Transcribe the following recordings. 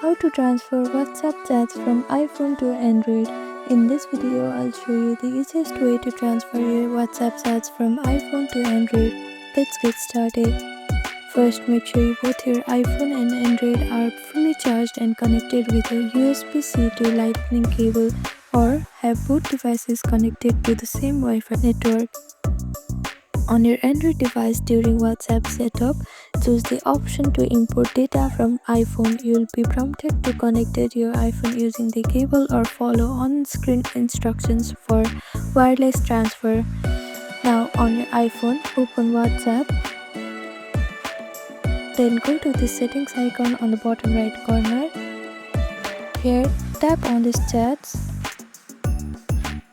how to transfer WhatsApp chats from iPhone to Android. In this video, I'll show you the easiest way to transfer your WhatsApp chats from iPhone to Android. Let's get started. First, make sure both your iPhone and Android are fully charged and connected with a USB-C to Lightning cable, or have both devices connected to the same Wi-Fi network. On your Android device during WhatsApp setup, choose the option to import data from iPhone. You will be prompted to connect your iPhone using the cable or follow on-screen instructions for wireless transfer. Now on your iPhone, open WhatsApp. Then go to the settings icon on the bottom right corner. Here, tap on this chats.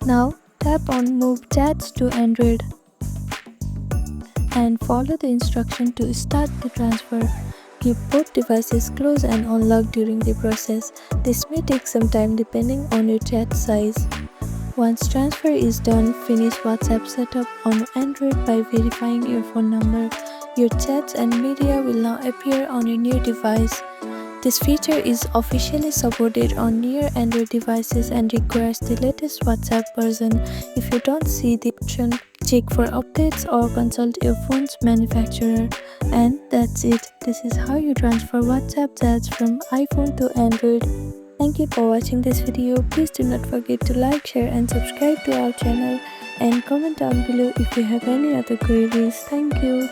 Now tap on move chats to Android and follow the instruction to start the transfer. Keep both devices closed and unlocked during the process. This may take some time depending on your chat size. Once transfer is done, finish WhatsApp setup on Android by verifying your phone number. Your chats and media will now appear on your new device. This feature is officially supported on newer Android devices and requires the latest WhatsApp version. If you don't see the option, check for updates or consult your phone's manufacturer. And that's it. This is how you transfer WhatsApp chats from iPhone to Android. Thank you for watching this video. Please do not forget to like, share and subscribe to our channel, and comment down below if you have any other queries. Thank you.